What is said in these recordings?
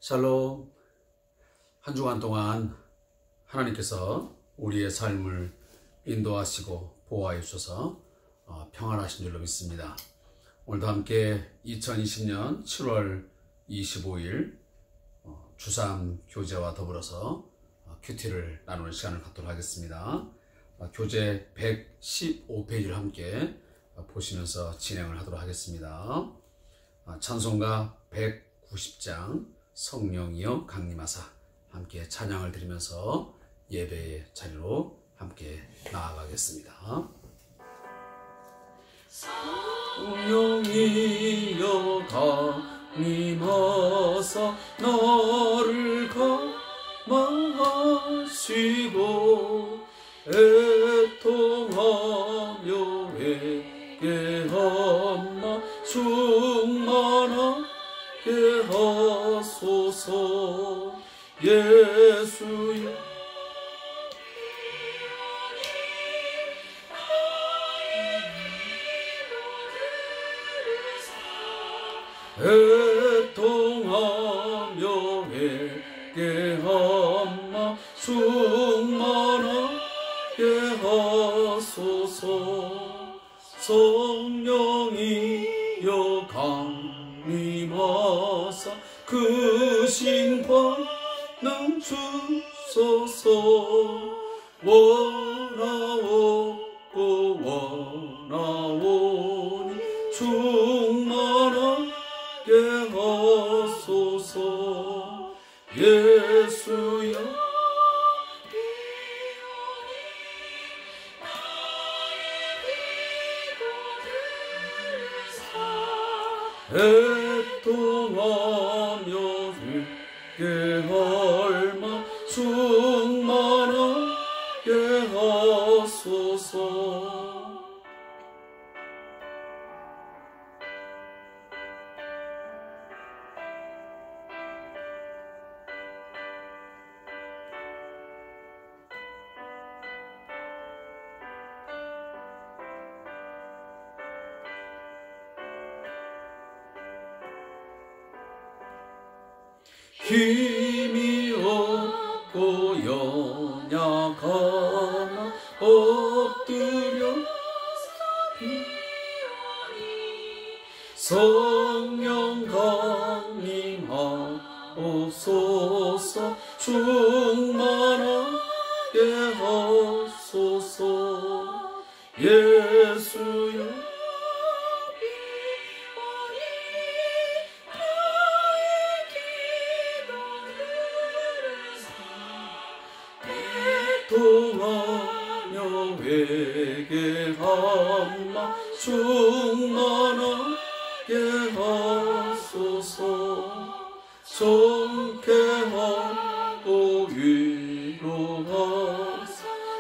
샬롬. 한 주간 동안 하나님께서 우리의 삶을 인도하시고 보호하여 주셔서 평안하신 줄로 믿습니다. 오늘도 함께 2020년 7월 25일 주삼 교제와 더불어서 큐티를 나누는 시간을 갖도록 하겠습니다. 교재 115페이지를 함께 보시면서 진행을 하도록 하겠습니다. 찬송가 190장 성령이여 강림하사, 함께 찬양을 드리면서 예배의 자리로 함께 나아가겠습니다. 성령이여 강림하사 나를 감화하시고 애통하며 회개하나 충만하게 하소서. 예수여 애통하며 회개하나 충만하게 하소서. 성령이여 강림하사 그 신관능 주소서. 원하옵고 원하오니 충만하게 하소서. 예수여 애통하며 회개할만 충만하게 하소서. 힘이 없고 연약하나 엎드려 성령 강림하옵소서. 충만하게 하소서. 예수여 애통하며 회개하나 충만하게 하소서. 정케하고 위로하사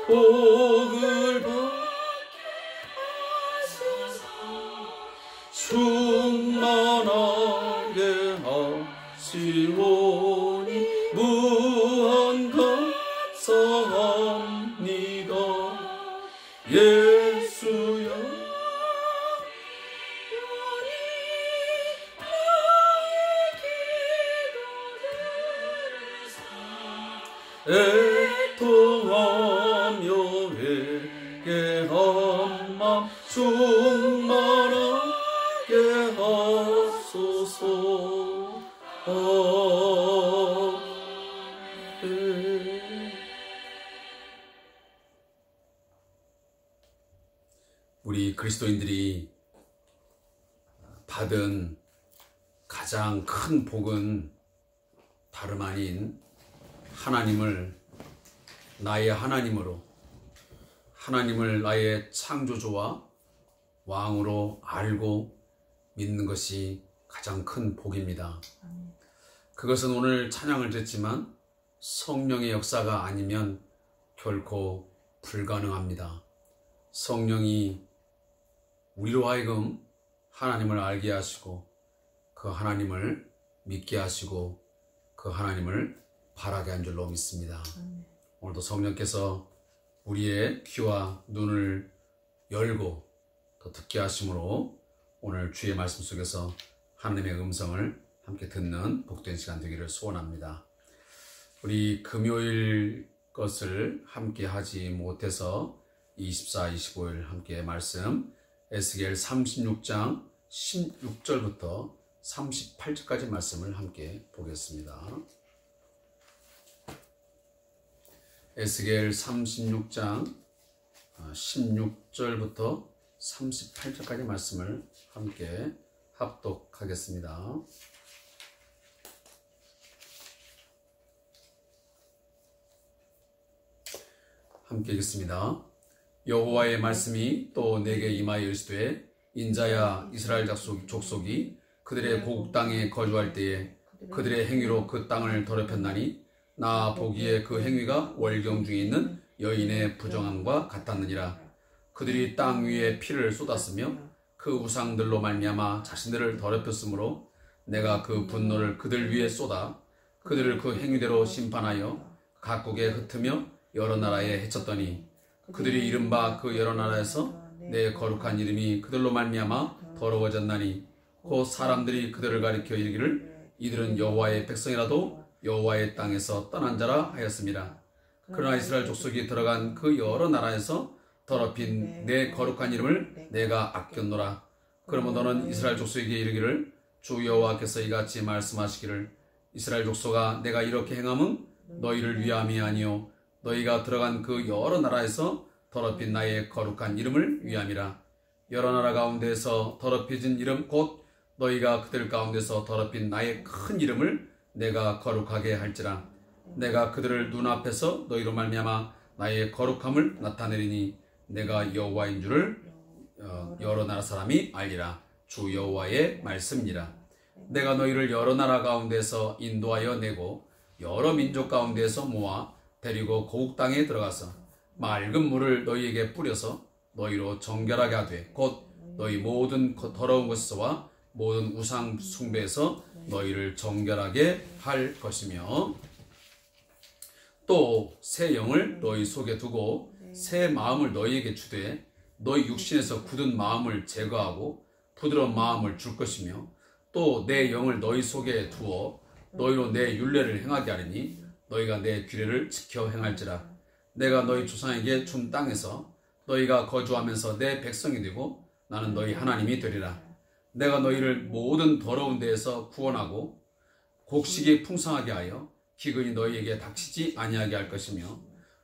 복을 받게 하소서. 충만하게 하시오니 무한 감사합니다. 예수여 애통하며 회개한 맘 충만하게 하소서. 우리 그리스도인들이 받은 가장 큰 복은 다름 아닌 하나님을 나의 하나님으로, 하나님을 나의 창조주와 왕으로 알고 믿는 것이 가장 큰 복입니다. 그것은 오늘 찬양을 듣지만 성령의 역사가 아니면 결코 불가능합니다. 성령이 우리로 하여금 하나님을 알게 하시고 그 하나님을 믿게 하시고 그 하나님을 바라게 한 줄로 믿습니다. 오늘도 성령께서 우리의 귀와 눈을 열고 더 듣게 하심으로 오늘 주의 말씀 속에서 하나님의 음성을 함께 듣는 복된 시간 되기를 소원합니다. 우리 금요일 것을 함께 하지 못해서 24, 25일 함께 말씀 에스겔 36장 16절부터 38절까지 말씀을 함께 보겠습니다. 에스겔 36장 16절부터 38절까지 말씀을 함께 합독하겠습니다. 함께 읽겠습니다. 여호와의 말씀이 또 내게 임하여 이르시되 인자야, 이스라엘 족속이 그들의 고국 땅에 거주할 때에 그들의 행위로 그 땅을 더럽혔나니 나 보기에 그 행위가 월경 중에 있는 여인의 부정함과 같았느니라. 그들이 땅 위에 피를 쏟았으며 그 우상들로 말미암아 자신들을 더럽혔으므로 내가 그 분노를 그들 위에 쏟아 그들을 그 행위대로 심판하여 각국에 흩으며 여러 나라에 해쳤더니 그들이 이른바 그 여러 나라에서 내 거룩한 이름이 그들로 말미암아 더러워졌나니 곧 사람들이 그들을 가리켜 이르기를 이들은 여호와의 백성이라도 여호와의 땅에서 떠난 자라 하였습니다. 그러나 이스라엘 족속이 들어간 그 여러 나라에서 더럽힌 내 거룩한 이름을 내가 아꼈노라. 그러므로 너는 이스라엘 족속에게 이르기를 주 여호와께서 이같이 말씀하시기를 이스라엘 족속아, 내가 이렇게 행함은 너희를 위함이 아니요 너희가 들어간 그 여러 나라에서 더럽힌 나의 거룩한 이름을 위함이라. 여러 나라 가운데서 더럽혀진 이름 곧 너희가 그들 가운데서 더럽힌 나의 큰 이름을 내가 거룩하게 할지라. 내가 그들을 눈앞에서 너희로 말미암아 나의 거룩함을 나타내리니 내가 여호와인 줄을 여러 나라 사람이 알리라. 주 여호와의 말씀이라. 내가 너희를 여러 나라 가운데서 인도하여 내고 여러 민족 가운데서 모아 데리고 고국 땅에 들어가서 맑은 물을 너희에게 뿌려서 너희로 정결하게 하되 곧 너희 모든 더러운 것에서와 모든 우상 숭배에서 너희를 정결하게 할 것이며 또 새 영을 너희 속에 두고 새 마음을 너희에게 주되 너희 육신에서 굳은 마음을 제거하고 부드러운 마음을 줄 것이며 또 내 영을 너희 속에 두어 너희로 내 율례를 행하게 하리니 너희가 내 규례를 지켜 행할지라. 내가 너희 조상에게 준 땅에서 너희가 거주하면서 내 백성이 되고 나는 너희 하나님이 되리라. 내가 너희를 모든 더러운 데에서 구원하고 곡식이 풍성하게 하여 기근이 너희에게 닥치지 아니하게 할 것이며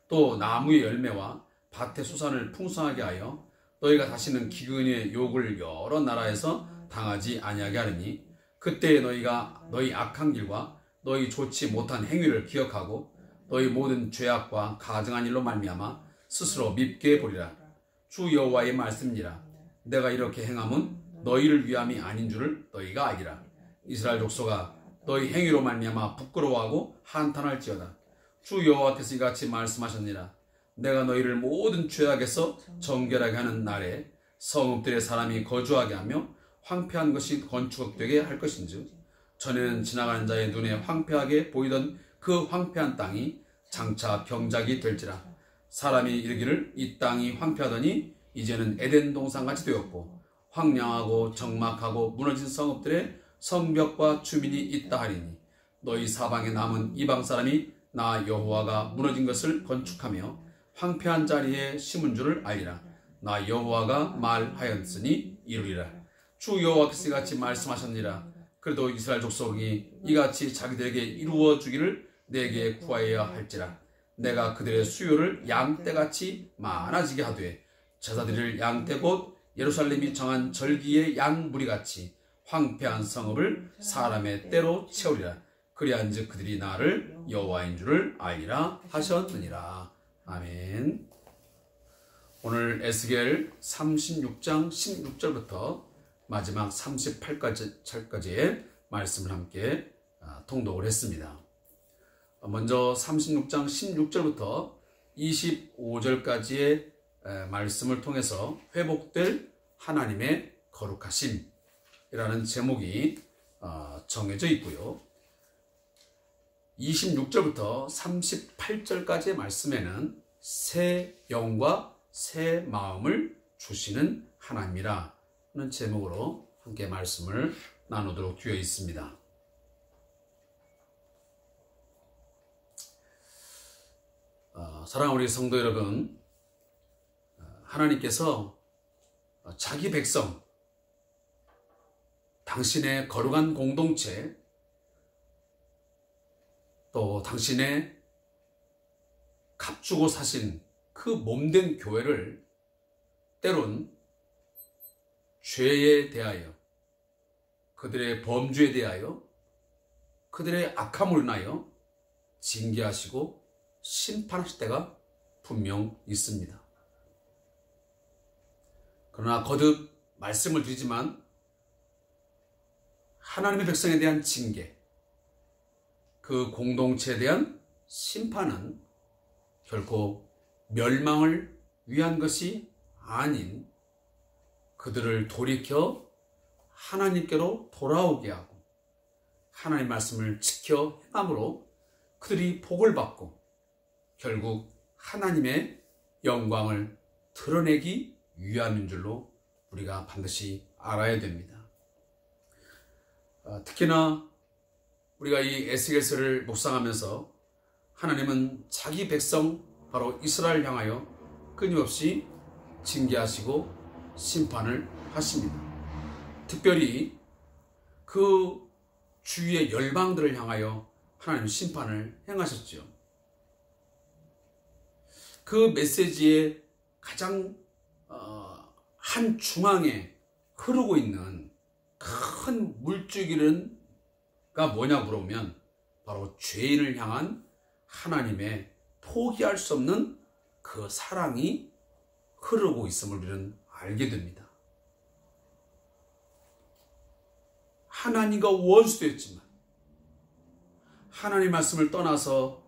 또 나무의 열매와 밭의 수산을 풍성하게 하여 너희가 다시는 기근의 욕을 여러 나라에서 당하지 아니하게 하리니 그때에 너희가 너희 악한 길과 너희 좋지 못한 행위를 기억하고 너희 모든 죄악과 가증한 일로 말미암아 스스로 밉게 보리라. 주 여호와의 말씀이라. 내가 이렇게 행함은 너희를 위함이 아닌 줄을 너희가 알리라. 이스라엘 족속아, 너희 행위로 말미암아 부끄러워하고 한탄할지어다. 주 여호와께서 이같이 말씀하셨느니라. 내가 너희를 모든 죄악에서 정결하게 하는 날에 성읍들의 사람이 거주하게 하며 황폐한 것이 건축되게 할 것인즉 전에는 지나가는 자의 눈에 황폐하게 보이던 그 황폐한 땅이 장차 경작이 될지라. 사람이 이르기를 이 땅이 황폐하더니 이제는 에덴 동산같이 되었고 황량하고 적막하고 무너진 성읍들의 성벽과 주민이 있다 하리니 너희 사방에 남은 이방 사람이 나 여호와가 무너진 것을 건축하며 황폐한 자리에 심은 줄을 알리라. 나 여호와가 말하였으니 이루리라. 주 여호와께서 이같이 말씀하셨느니라. 그래도 이스라엘 족속이 이같이 자기들에게 이루어 주기를 내게 구하여야 할지라. 내가 그들의 수요를 양떼같이 많아지게 하되 제사드릴 양떼 곧 예루살렘이 정한 절기의 양무리같이 황폐한 성읍을 사람의 때로 채우리라. 그리한즉 그들이 나를 여호와인 줄을 알리라 하셨느니라. 아멘. 오늘 에스겔 36장 16절부터 마지막 38절까지의 말씀을 함께 통독을 했습니다. 먼저 36장 16절부터 25절까지의 말씀을 통해서 회복될 하나님의 거룩하심이라는 제목이 정해져 있고요. 26절부터 38절까지의 말씀에는 새 영과 새 마음을 주시는 하나님이라 는 제목으로 함께 말씀을 나누도록 되어 있습니다. 사랑하는 우리 성도 여러분, 하나님께서 자기 백성, 당신의 거룩한 공동체, 또 당신의 값주고 사신 그 몸된 교회를 때론 죄에 대하여, 그들의 범죄에 대하여, 그들의 악함으로 인하여 징계하시고 심판하실 때가 분명 있습니다. 그러나 거듭 말씀을 드리지만 하나님의 백성에 대한 징계, 그 공동체에 대한 심판은 결코 멸망을 위한 것이 아닌 그들을 돌이켜 하나님께로 돌아오게 하고 하나님의 말씀을 지켜 행함으로 그들이 복을 받고 결국 하나님의 영광을 드러내기 위함인 줄로 우리가 반드시 알아야 됩니다. 특히나 우리가 이 에스겔서를 묵상하면서 하나님은 자기 백성 바로 이스라엘 향하여 끊임없이 징계하시고 심판을 하십니다. 특별히 그 주위의 열방들을 향하여 하나님 심판을 행하셨죠. 그 메시지의 가장 한 중앙에 흐르고 있는 큰 물줄기가 뭐냐 물어보면 바로 죄인을 향한 하나님의 포기할 수 없는 그 사랑이 흐르고 있음을 우리는 알게 됩니다. 하나님과 원수되었지만 하나님 말씀을 떠나서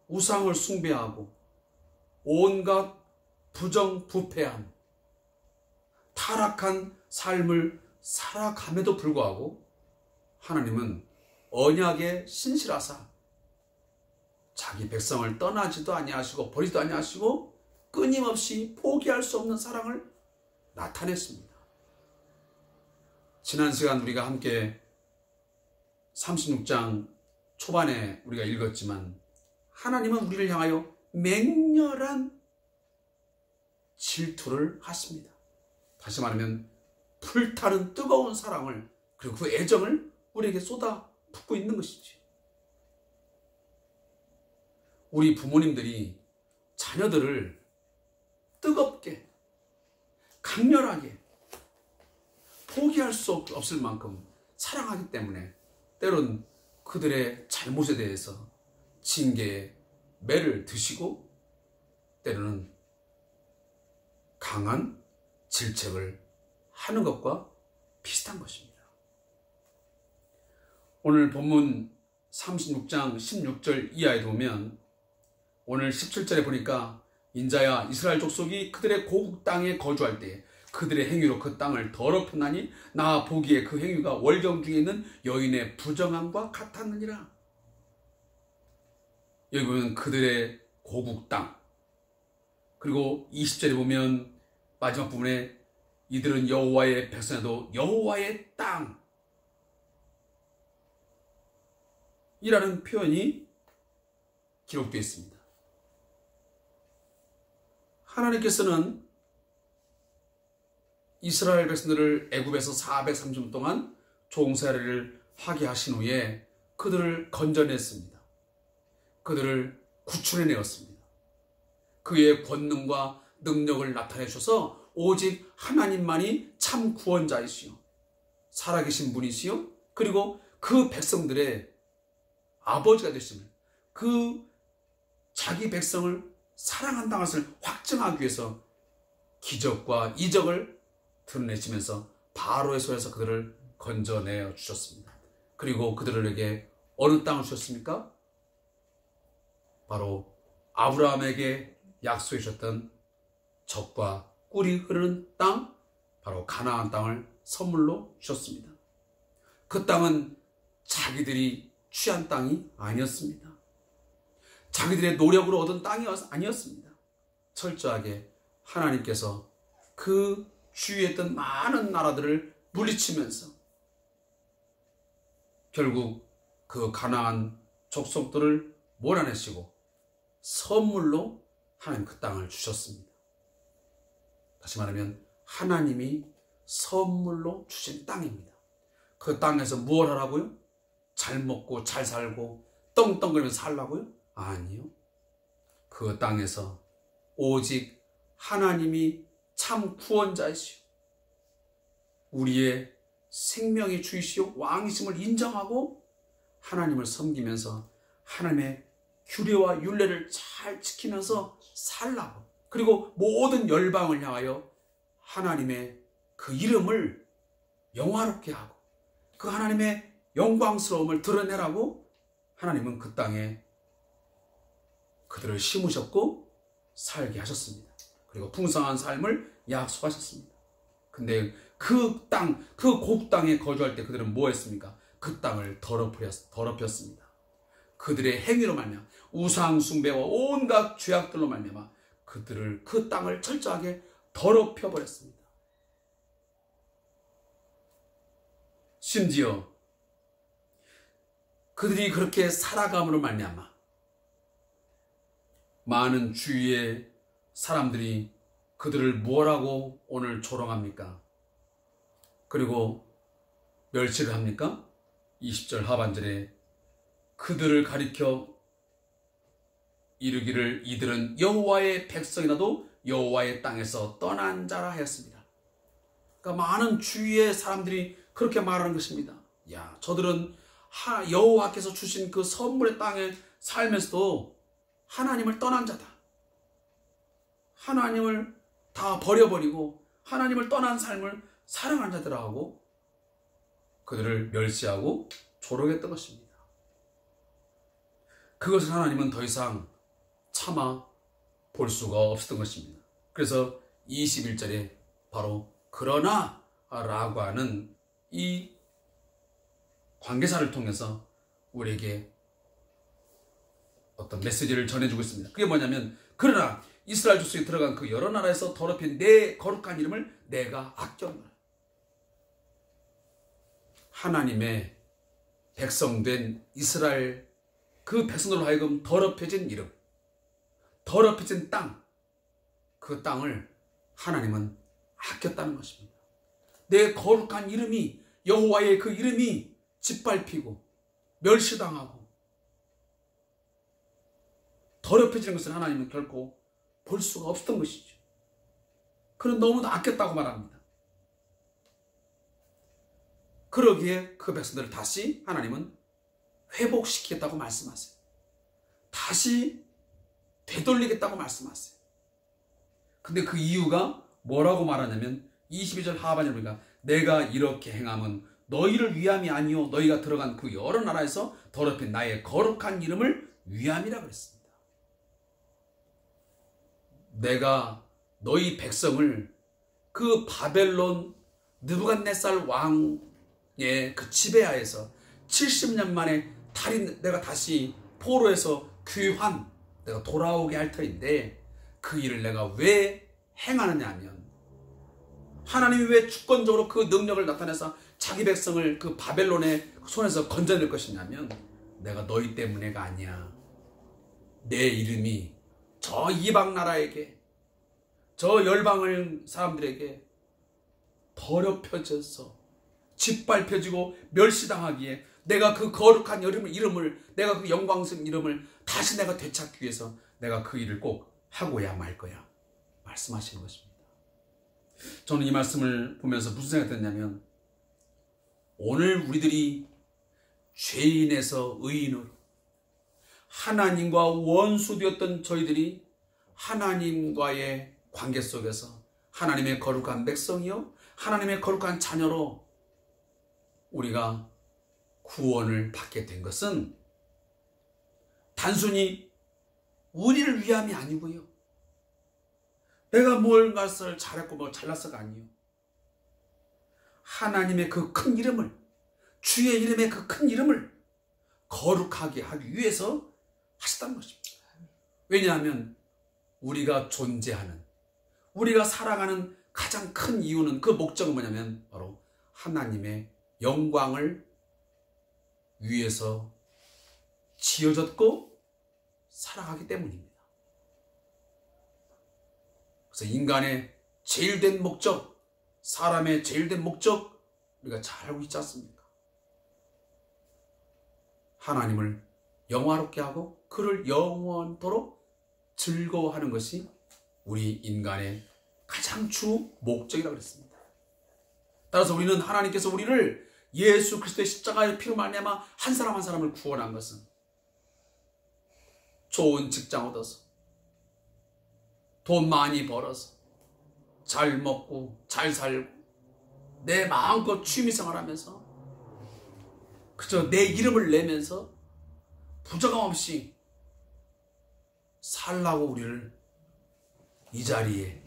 우상을 숭배하고 온갖 부정부패한 타락한 삶을 살아감에도 불구하고 하나님은 언약에 신실하사 자기 백성을 떠나지도 아니하시고 버리지도 아니하시고 끊임없이 포기할 수 없는 사랑을 나타냈습니다. 지난 시간 우리가 함께 36장 초반에 우리가 읽었지만 하나님은 우리를 향하여 맹렬한 질투를 하십니다. 다시 말하면 불타는 뜨거운 사랑을 그리고 그 애정을 우리에게 쏟아붓고 있는 것이지. 우리 부모님들이 자녀들을 뜨겁게 강렬하게 포기할 수 없을 만큼 사랑하기 때문에 때론 그들의 잘못에 대해서 징계의 매를 드시고 때로는 강한 질책을 하는 것과 비슷한 것입니다. 오늘 본문 36장 16절 이하에 보면 오늘 17절에 보니까 인자야 이스라엘 족속이 그들의 고국 땅에 거주할 때에 그들의 행위로 그 땅을 더럽혔나니 나 보기에 그 행위가 월경 중에 있는 여인의 부정함과 같았느니라. 여기 보면 그들의 고국 땅, 그리고 20절에 보면 마지막 부분에 이들은 여호와의 백성에도 여호와의 땅 이라는 표현이 기록되어 있습니다. 하나님께서는 이스라엘 백성들을 애굽에서 430년 동안 종살이를 하게 하신 후에 그들을 건져냈습니다. 그들을 구출해내었습니다. 그의 권능과 능력을 나타내 주셔서 오직 하나님만이 참 구원자이시요 살아계신 분이시요 그리고 그 백성들의 아버지가 되심을, 그 자기 백성을 사랑한다는 것을 확증하기 위해서 기적과 이적을 드러내시면서 바로의 손에서 그들을 건져내어 주셨습니다. 그리고 그들에게 어느 땅을 주셨습니까? 바로 아브라함에게 약속해 주셨던 젖과 꿀이 흐르는 땅, 바로 가나안 땅을 선물로 주셨습니다. 그 땅은 자기들이 취한 땅이 아니었습니다. 자기들의 노력으로 얻은 땅이 아니었습니다. 철저하게 하나님께서 그 주위에 있던 많은 나라들을 물리치면서 결국 그 가나안 족속들을 몰아내시고 선물로 하나님 그 땅을 주셨습니다. 다시 말하면 하나님이 선물로 주신 땅입니다. 그 땅에서 무엇 하라고요? 잘 먹고 잘 살고 떵떵거리면서 살라고요? 아니요. 그 땅에서 오직 하나님이 참 구원자이시오, 우리의 생명의 주이시오 왕이심을 인정하고 하나님을 섬기면서 하나님의 규례와 율례를 잘 지키면서 살라고, 그리고 모든 열방을 향하여 하나님의 그 이름을 영화롭게 하고 그 하나님의 영광스러움을 드러내라고 하나님은 그 땅에 그들을 심으셨고 살게 하셨습니다. 그리고 풍성한 삶을 약속하셨습니다. 근데 그 땅, 그 고국 땅에 거주할 때 그들은 뭐 했습니까? 그 땅을 더럽혔습니다. 그들의 행위로 말미암아 우상 숭배와 온갖 죄악들로 말미암아 그들을 그 땅을 철저하게 더럽혀 버렸습니다. 심지어 그들이 그렇게 살아감으로 말미암아 많은 주위의 사람들이 그들을 뭐라고 오늘 조롱합니까? 그리고 멸시를 합니까? 20절 하반절에 그들을 가리켜 이르기를 이들은 여호와의 백성이라도 여호와의 땅에서 떠난 자라 하였습니다. 그러니까 많은 주위의 사람들이 그렇게 말하는 것입니다. 야, 저들은 여호와께서 주신 그 선물의 땅에 살면서도 하나님을 떠난 자다. 하나님을 다 버려버리고 하나님을 떠난 삶을 살아가는 자들하고 그들을 멸시하고 조롱했던 것입니다. 그것을 하나님은 더 이상 참아 볼 수가 없었던 것입니다. 그래서 21절에 바로 그러나 라고 하는 이 관계사를 통해서 우리에게 어떤 메시지를 전해주고 있습니다. 그게 뭐냐면, 그러나 이스라엘 족속에 들어간 그 여러 나라에서 더럽힌 내 거룩한 이름을 내가 아꼈노라. 하나님의 백성된 이스라엘 그 백성으로 하여금 더럽혀진 이름, 더럽혀진 땅, 그 땅을 하나님은 아꼈다는 것입니다. 내 거룩한 이름이, 여호와의 그 이름이 짓밟히고 멸시당하고 더럽혀지는 것을 하나님은 결코 볼 수가 없었던 것이죠. 그는 너무도 아꼈다고 말합니다. 그러기에 그 백성들을 다시 하나님은 회복시키겠다고 말씀하세요. 다시 되돌리겠다고 말씀하세요. 근데 그 이유가 뭐라고 말하냐면 22절 하반절에 보니까 내가 이렇게 행함은 너희를 위함이 아니요 너희가 들어간 그 여러 나라에서 더럽힌 나의 거룩한 이름을 위함이라 그랬습니다. 내가 너희 백성을 그 바벨론 느부갓네살 왕의 그 지배하에서 70년 만에 내가 다시 포로에서 귀환, 내가 돌아오게 할 터인데 그 일을 내가 왜 행하느냐 하면, 하나님이 왜 주권적으로 그 능력을 나타내서 자기 백성을 그 바벨론의 손에서 건져낼 것이냐면, 내가 너희 때문에가 아니야. 내 이름이 저 이방 나라에게, 저 열방을 사람들에게 더럽혀져서 짓밟혀지고 멸시당하기에 내가 그 거룩한 이름을 내가 그 영광스러운 이름을 다시 내가 되찾기 위해서 내가 그 일을 꼭 하고야 말 거야 말씀하시는 것입니다. 저는 이 말씀을 보면서 무슨 생각이 들었냐면, 오늘 우리들이 죄인에서 의인으로 하나님과 원수되었던 저희들이 하나님과의 관계 속에서 하나님의 거룩한 백성이요 하나님의 거룩한 자녀로 우리가 구원을 받게 된 것은 단순히 우리를 위함이 아니고요, 내가 뭘 것을 잘했고 뭐 잘났어가 아니요, 하나님의 그 큰 이름을, 주의 이름의 그 큰 이름을 거룩하게 하기 위해서 하셨다는 것입니다. 왜냐하면 우리가 존재하는, 우리가 살아가는 가장 큰 이유는, 그 목적은 뭐냐면 바로 하나님의 영광을 위해서 지어졌고 살아가기 때문입니다. 그래서 인간의 제일된 목적, 사람의 제일된 목적 우리가 잘 알고 있지 않습니까? 하나님을 영화롭게 하고 그를 영원토록 즐거워하는 것이 우리 인간의 가장 주 목적이라고 그랬습니다. 따라서 우리는 하나님께서 우리를 예수 그리스도의 십자가의 피로 말미암아 한 사람 한 사람을 구원한 것은 좋은 직장 얻어서 돈 많이 벌어서 잘 먹고 잘 살고 내 마음껏 취미생활하면서 그저 내 이름을 내면서 부정함 없이 살라고 우리를 이 자리에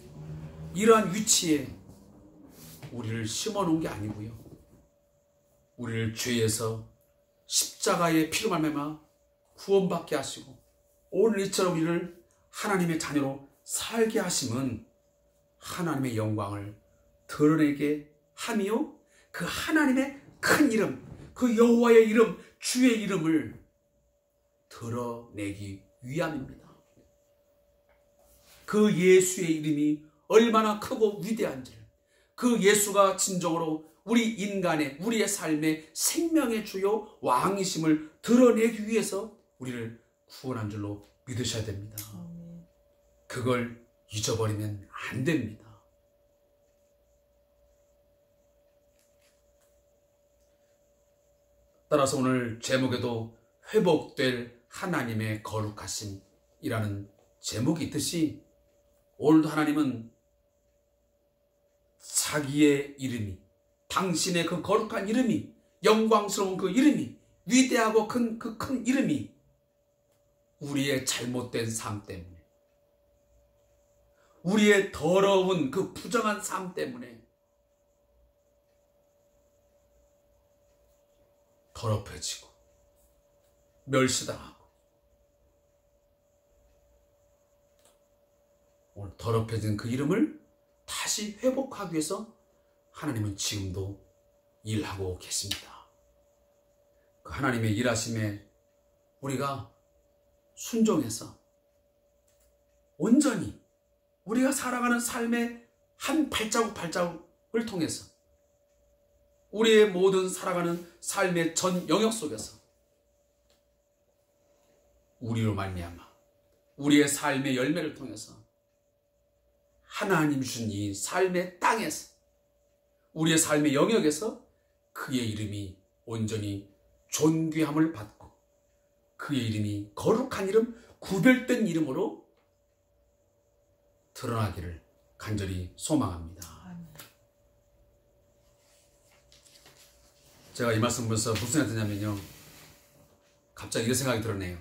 이러한 위치에 우리를 심어놓은 게 아니고요. 우리를 죄에서 십자가의 피로 말미암아 구원받게 하시고 오늘 이처럼 우리를 하나님의 자녀로 살게 하심은 하나님의 영광을 드러내게 하며 그 하나님의 큰 이름, 그 여호와의 이름, 주의 이름을 드러내기 위함입니다. 그 예수의 이름이 얼마나 크고 위대한지를, 그 예수가 진정으로 우리 인간의, 우리의 삶의 생명의 주요 왕이심을 드러내기 위해서 우리를 구원한 줄로 믿으셔야 됩니다. 그걸 잊어버리면 안 됩니다. 따라서 오늘 제목에도 회복될 하나님의 거룩하심이라는 제목이 있듯이 오늘도 하나님은 자기의 이름이, 당신의 그 거룩한 이름이, 영광스러운 그 이름이, 위대하고 큰 그 큰 이름이 우리의 잘못된 삶 때문에, 우리의 더러운 그 부정한 삶 때문에 더럽혀지고 멸시당하고 오늘 더럽혀진 그 이름을 다시 회복하기 위해서 하나님은 지금도 일하고 계십니다. 그 하나님의 일하심에 우리가 순종해서 온전히 우리가 살아가는 삶의 한 발자국을 통해서 우리의 모든 살아가는 삶의 전 영역 속에서 우리로 말미암아 우리의 삶의 열매를 통해서 하나님 주신 이 삶의 땅에서 우리의 삶의 영역에서 그의 이름이 온전히 존귀함을 받고 그의 이름이 거룩한 이름, 구별된 이름으로 드러나기를 간절히 소망합니다. 제가 이 말씀 보면서 무슨 생각이 드냐면요, 갑자기 이런 생각이 들었네요.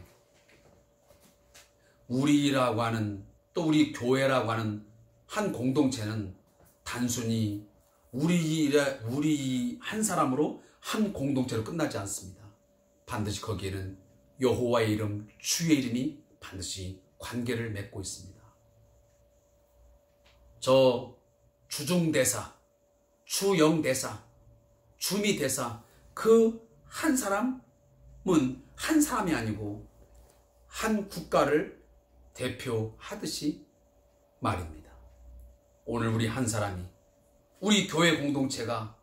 우리라고 하는, 또 우리 교회라고 하는 한 공동체는 단순히 우리 한 사람으로 한 공동체로 끝나지 않습니다. 반드시 거기에는 여호와의 이름, 주의 이름이 반드시 관계를 맺고 있습니다. 저 주중대사, 주영대사, 주미대사, 그 한 사람은 한 사람이 아니고 한 국가를 대표하듯이 말입니다. 오늘 우리 한 사람이, 우리 교회 공동체가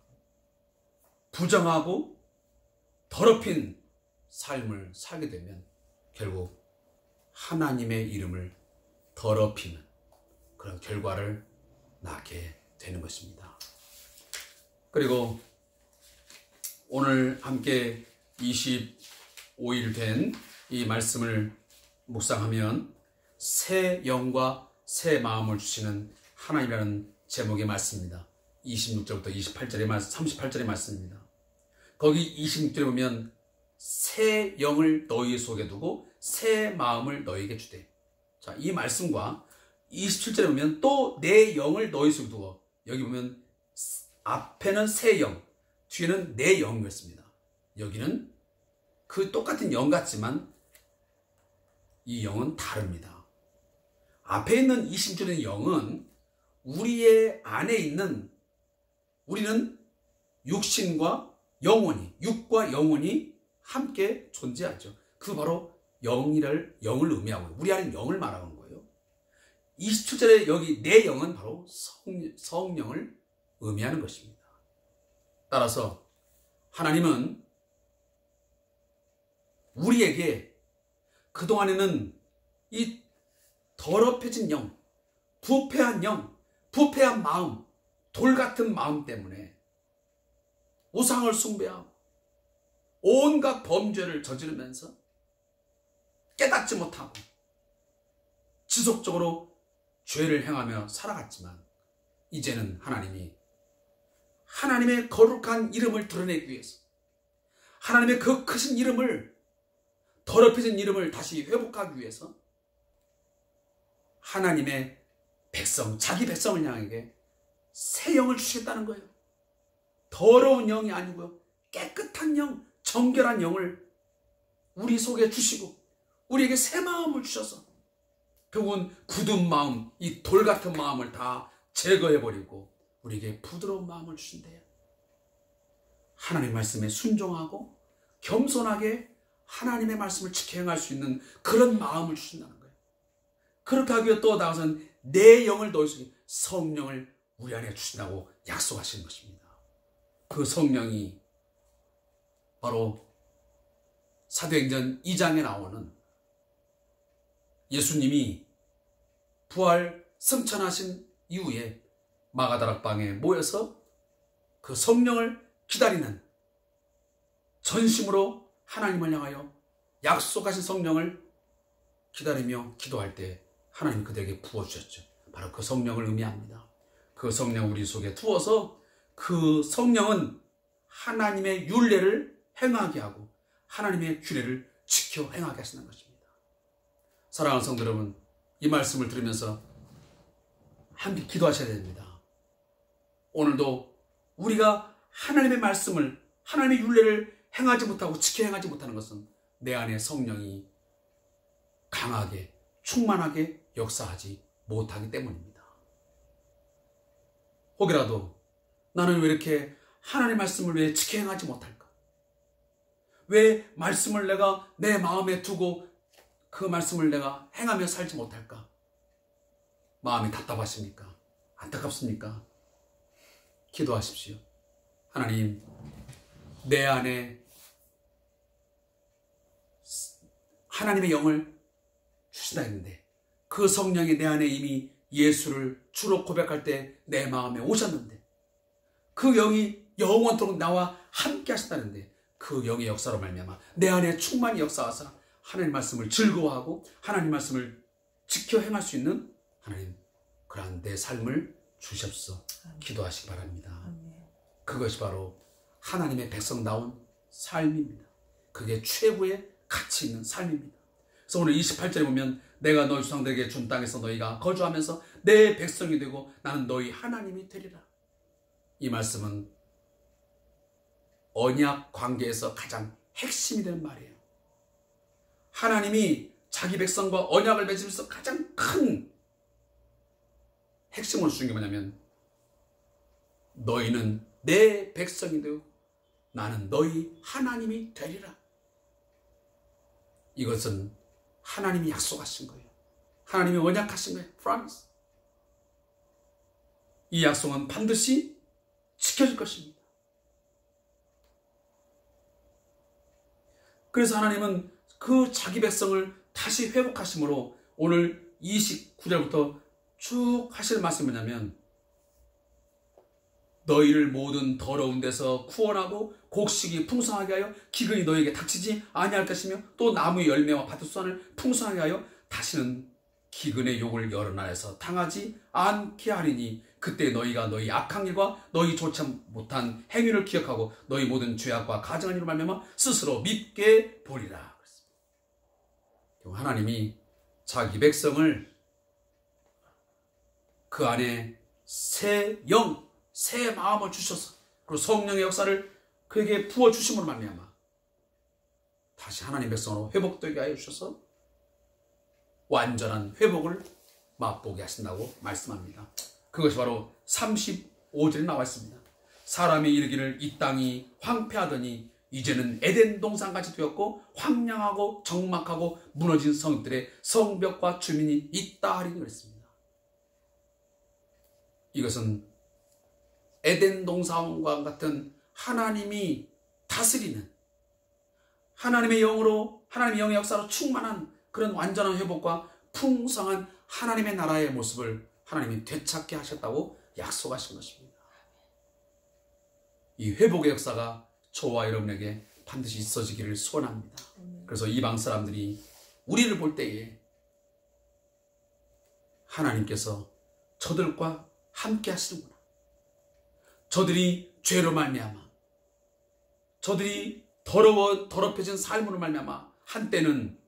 부정하고 더럽힌 삶을 살게 되면 결국 하나님의 이름을 더럽히는 그런 결과를 낳게 되는 것입니다. 그리고 오늘 함께 25일 된 이 말씀을 묵상하면 새 영과 새 마음을 주시는 하나님이라는 제목의 말씀입니다. 26절부터 38절의 말씀입니다. 거기 26절에 보면 새 영을 너희 속에 두고 새 마음을 너희에게 주되, 자, 이 말씀과 27절에 보면 또 내 영을 너희 속에 두고, 여기 보면 앞에는 새 영, 뒤에는 내 영이었습니다. 여기는 그 똑같은 영 같지만 이 영은 다릅니다. 앞에 있는 26절의 영은 우리의 안에 있는, 우리는 육신과 영혼이, 육과 영혼이 함께 존재하죠. 그 바로 영을 의미하고, 우리 안에 영을 말하는 거예요. 27절에 여기 내 영은 바로 성령을 의미하는 것입니다. 따라서 하나님은 우리에게 그동안에는 이 더럽혀진 영, 부패한 마음, 돌같은 마음 때문에 우상을 숭배하고 온갖 범죄를 저지르면서 깨닫지 못하고 지속적으로 죄를 행하며 살아갔지만, 이제는 하나님이 하나님의 거룩한 이름을 드러내기 위해서, 하나님의 그 크신 이름을, 더럽혀진 이름을 다시 회복하기 위해서 하나님의 백성, 자기 백성을 향하게 새 영을 주시겠다는 거예요. 더러운 영이 아니고요, 깨끗한 영, 정결한 영을 우리 속에 주시고 우리에게 새 마음을 주셔서 결국은 굳은 마음, 이 돌 같은 마음을 다 제거해버리고 우리에게 부드러운 마음을 주신대요. 하나님 말씀에 순종하고 겸손하게 하나님의 말씀을 지켜 행할 수 있는 그런 마음을 주신다는 거예요. 그렇게 하기 위해 또 나아가서는 내 영을 너희 속에, 성령을 우리 안에 주신다고 약속하시는 것입니다. 그 성령이 바로 사도행전 2장에 나오는 예수님이 부활 승천하신 이후에 마가다락방에 모여서 그 성령을 기다리는 전심으로 하나님을 향하여 약속하신 성령을 기다리며 기도할 때 하나님 그들에게 부어주셨죠. 바로 그 성령을 의미합니다. 그 성령 우리 속에 두어서 그 성령은 하나님의 율례를 행하게 하고 하나님의 규례를 지켜 행하게 하시는 것입니다. 사랑하는 성도 여러분, 이 말씀을 들으면서 함께 기도하셔야 됩니다. 오늘도 우리가 하나님의 말씀을, 하나님의 율례를 행하지 못하고 지켜 행하지 못하는 것은 내 안에 성령이 강하게 충만하게 역사하지 못하기 때문입니다. 혹이라도 나는 왜 이렇게 하나님의 말씀을 왜 지켜 행하지 못할까? 왜 말씀을 내가 내 마음에 두고 그 말씀을 내가 행하며 살지 못할까? 마음이 답답하십니까? 안타깝습니까? 기도하십시오. 하나님, 내 안에 하나님의 영을 주신다 했는데 그 성령이 내 안에 이미 예수를 주로 고백할 때 내 마음에 오셨는데 그 영이 영원토록 나와 함께 하신다는데 그 영의 역사로 말미암아 내 안에 충만히 역사하사 하나님 말씀을 즐거워하고 하나님 말씀을 지켜 행할 수 있는 하나님, 그러한 내 삶을 주십시오. 기도하시기 바랍니다. 그것이 바로 하나님의 백성다운 삶입니다. 그게 최고의 가치 있는 삶입니다. 그래서 오늘 28절에 보면 내가 너희 조상들에게 준 땅에서 너희가 거주하면서 내 백성이 되고 나는 너희 하나님이 되리라. 이 말씀은 언약 관계에서 가장 핵심이 되는 말이에요. 하나님이 자기 백성과 언약을 맺으면서 가장 큰 핵심을 주신 게 뭐냐면 너희는 내 백성이 되고 나는 너희 하나님이 되리라. 이것은 하나님이 약속하신 거예요. 하나님이 언약하신 거예요. promise. 이 약속은 반드시 지켜질 것입니다. 그래서 하나님은 그 자기 백성을 다시 회복하심으로 오늘 29절부터 쭉 하실 말씀이 뭐냐면 너희를 모든 더러운 데서 구원하고 곡식이 풍성하게 하여 기근이 너희에게 닥치지 아니할 것이며 또 나무의 열매와 밭의 수산을 풍성하게 하여 다시는 기근의 욕을 여러 나라에서 당하지 않게 하리니 그때 너희가 너희 악한 일과 너희 좋지 못한 행위를 기억하고 너희 모든 죄악과 가증한 일을 말미암아 스스로 밉게 보리라. 하나님이 자기 백성을 그 안에 새 영, 새 마음을 주셔서 그리고 성령의 역사를 그에게 부어주심으로 말미암아 다시 하나님 백성으로 회복되게 하여 주셔서 완전한 회복을 맛보게 하신다고 말씀합니다. 그것이 바로 35절에 나와 있습니다. 사람이 이르기를 이 땅이 황폐하더니 이제는 에덴 동산같이 되었고 황량하고 적막하고 무너진 성들의 성벽과 주민이 있다 하리니 그랬습니다. 이것은 에덴 동산과 같은 하나님이 다스리는, 하나님의 영으로, 하나님의 영의 역사로 충만한 그런 완전한 회복과 풍성한 하나님의 나라의 모습을 하나님이 되찾게 하셨다고 약속하신 것입니다. 이 회복의 역사가 저와 여러분에게 반드시 있어지기를 소원합니다. 그래서 이방 사람들이 우리를 볼 때에 하나님께서 저들과 함께 하시는구나, 저들이 죄로 말미암아, 저들이 더럽혀진 삶으로 말미암아 한때는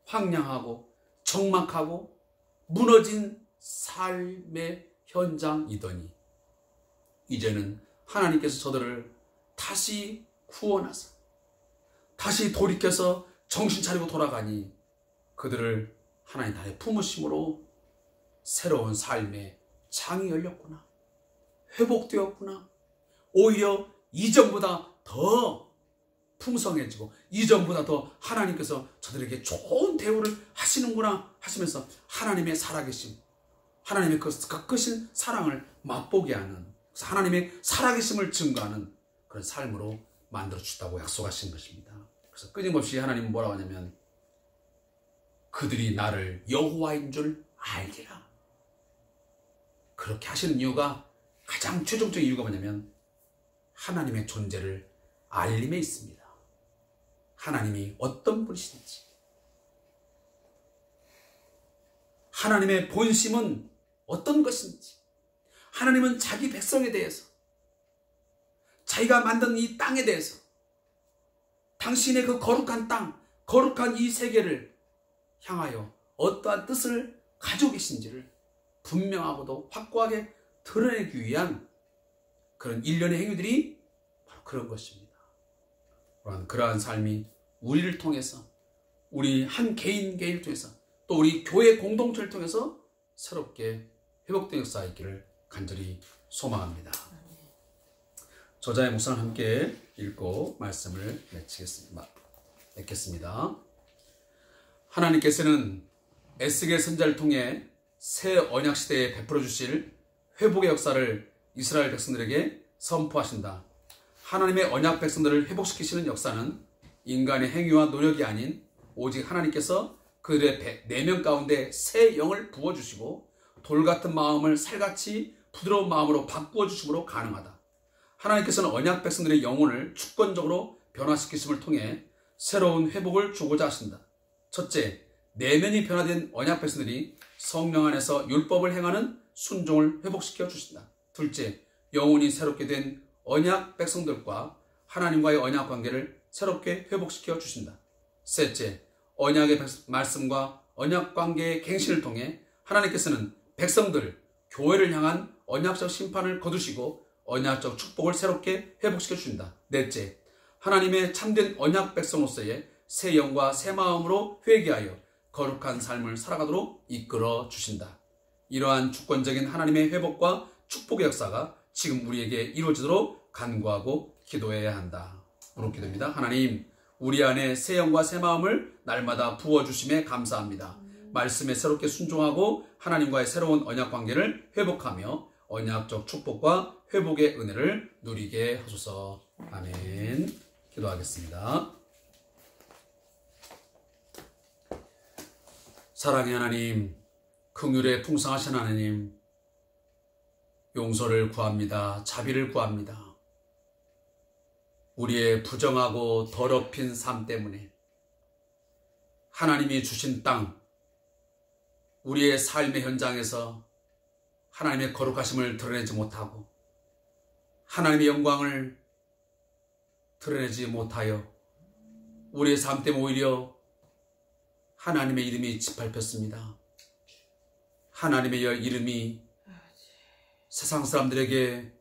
황량하고 적막하고 무너진 삶의 현장이더니 이제는 하나님께서 저들을 다시 구원하사 다시 돌이켜서 정신 차리고 돌아가니 그들을 하나님 나라의 품으심으로 새로운 삶의 창이 열렸구나, 회복되었구나, 오히려 이전보다 더 풍성해지고 이전보다 더 하나님께서 저들에게 좋은 대우를 하시는구나 하시면서 하나님의 살아계심, 하나님의 그 크신 사랑을 맛보게 하는, 하나님의 살아계심을 증거하는 그런 삶으로 만들어 주시다고 약속하신 것입니다. 그래서 끊임없이 하나님은 뭐라고 하냐면 그들이 나를 여호와인 줄 알리라. 그렇게 하시는 이유가, 가장 최종적인 이유가 뭐냐면 하나님의 존재를 알림에 있습니다. 하나님이 어떤 분이신지, 하나님의 본심은 어떤 것인지, 하나님은 자기 백성에 대해서, 자기가 만든 이 땅에 대해서, 당신의 그 거룩한 땅, 거룩한 이 세계를 향하여 어떠한 뜻을 가지고 계신지를 분명하고도 확고하게 드러내기 위한 그런 일련의 행위들이 바로 그런 것입니다. 그러한 삶이 우리를 통해서, 우리 한 개인을 통해서, 또 우리 교회 공동체를 통해서 새롭게 회복된 역사가 있기를 간절히 소망합니다. 저자의 묵상을 함께 읽고 말씀을 맺겠습니다. 하나님께서는 에스겔 선지자를 통해 새 언약 시대에 베풀어 주실 회복의 역사를 이스라엘 백성들에게 선포하신다. 하나님의 언약 백성들을 회복시키시는 역사는 인간의 행위와 노력이 아닌 오직 하나님께서 그들의 내면 가운데 새 영을 부어주시고 돌같은 마음을 살같이 부드러운 마음으로 바꾸어 주심으로 가능하다. 하나님께서는 언약 백성들의 영혼을 주권적으로 변화시키심을 통해 새로운 회복을 주고자 하신다. 첫째, 내면이 변화된 언약 백성들이 성령 안에서 율법을 행하는 순종을 회복시켜 주신다. 둘째, 영혼이 새롭게 된 언약 백성들과 하나님과의 언약 관계를 새롭게 회복시켜 주신다. 셋째, 언약의 말씀과 언약 관계의 갱신을 통해 하나님께서는 백성들, 교회를 향한 언약적 심판을 거두시고 언약적 축복을 새롭게 회복시켜 주신다. 넷째, 하나님의 참된 언약 백성으로서의 새 영과 새 마음으로 회개하여 거룩한 삶을 살아가도록 이끌어 주신다. 이러한 주권적인 하나님의 회복과 축복의 역사가 지금 우리에게 이루어지도록 간구하고 기도해야 한다. 무릎 기도입니다. 하나님, 우리 안에 새 영과 새 마음을 날마다 부어주심에 감사합니다. 말씀에 새롭게 순종하고 하나님과의 새로운 언약 관계를 회복하며 언약적 축복과 회복의 은혜를 누리게 하소서. 아멘. 기도하겠습니다. 사랑의 하나님, 긍휼에 풍성하신 하나님, 용서를 구합니다. 자비를 구합니다. 우리의 부정하고 더럽힌 삶 때문에 하나님이 주신 땅, 우리의 삶의 현장에서 하나님의 거룩하심을 드러내지 못하고 하나님의 영광을 드러내지 못하여 우리의 삶 때문에 오히려 하나님의 이름이 짓밟혔습니다. 하나님의 이름이 세상 사람들에게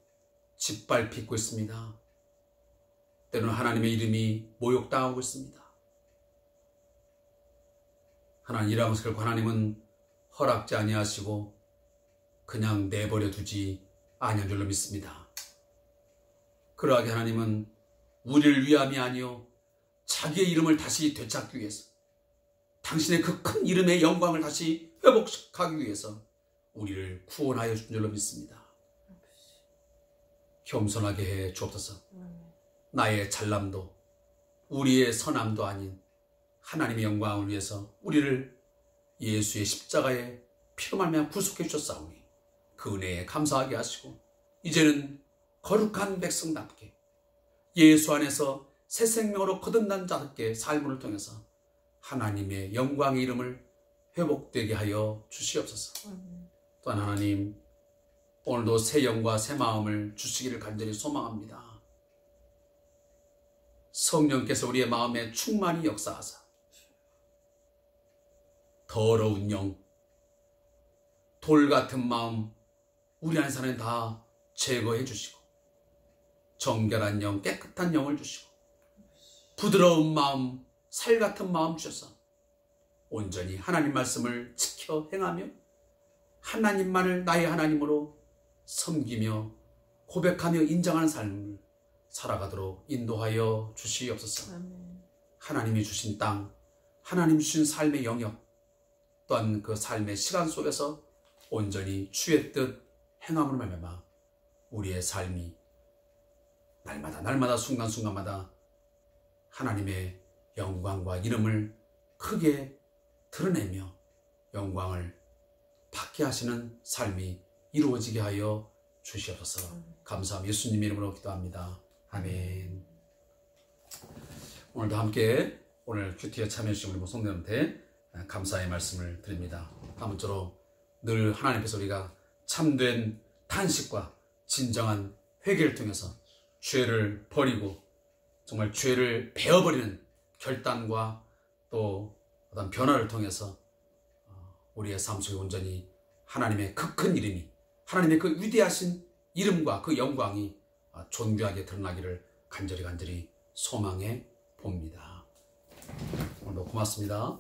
짓밟히고 있습니다. 때로는 하나님의 이름이 모욕당하고 있습니다. 하나님, 이러한 것을 하나님은 허락지 아니하시고 그냥 내버려 두지 아니한 줄로 믿습니다. 그러하게 하나님은 우리를 위함이 아니요 자기의 이름을 다시 되찾기 위해서, 당신의 그 큰 이름의 영광을 다시 회복하기 위해서 우리를 구원하여 준 줄로 믿습니다. 겸손하게 해 주옵소서. 나의 잘남도 우리의 선함도 아닌 하나님의 영광을 위해서 우리를 예수의 십자가의 피로 말미암아 구속해 주셨사오니 그 은혜에 감사하게 하시고 이제는 거룩한 백성답게 예수 안에서 새 생명으로 거듭난 자답게 삶을 통해서 하나님의 영광의 이름을 회복되게 하여 주시옵소서. 또한 하나님, 오늘도 새 영과 새 마음을 주시기를 간절히 소망합니다. 성령께서 우리의 마음에 충만히 역사하사 더러운 영, 돌 같은 마음 우리 안에서는 다 제거해 주시고 정결한 영, 깨끗한 영을 주시고 부드러운 마음, 살 같은 마음 주셔서 온전히 하나님 말씀을 지켜 행하며 하나님만을 나의 하나님으로 섬기며 고백하며 인정하는 삶을 살아가도록 인도하여 주시옵소서. 하나님이 주신 땅, 하나님이 주신 삶의 영역, 또한 그 삶의 시간 속에서 온전히 주의 뜻 행함으로 말미암아 우리의 삶이 날마다 순간순간마다 하나님의 영광과 이름을 크게 드러내며 영광을 받게 하시는 삶이 이루어지게 하여 주시옵소서. 감사합니다. 예수님 이름으로 기도합니다. 아멘. 오늘도 함께 오늘 큐티에 참여해 주신 우리 성도님한테 감사의 말씀을 드립니다. 아무쪼록 늘 하나님 앞에서 우리가 참된 탄식과 진정한 회개를 통해서 죄를 버리고 정말 죄를 베어버리는 결단과 또 어떤 변화를 통해서 우리의 삶 속에 온전히 하나님의 그 큰 이름이, 하나님의 그 위대하신 이름과 그 영광이 존귀하게 드러나기를 간절히 소망해 봅니다. 오늘도 고맙습니다.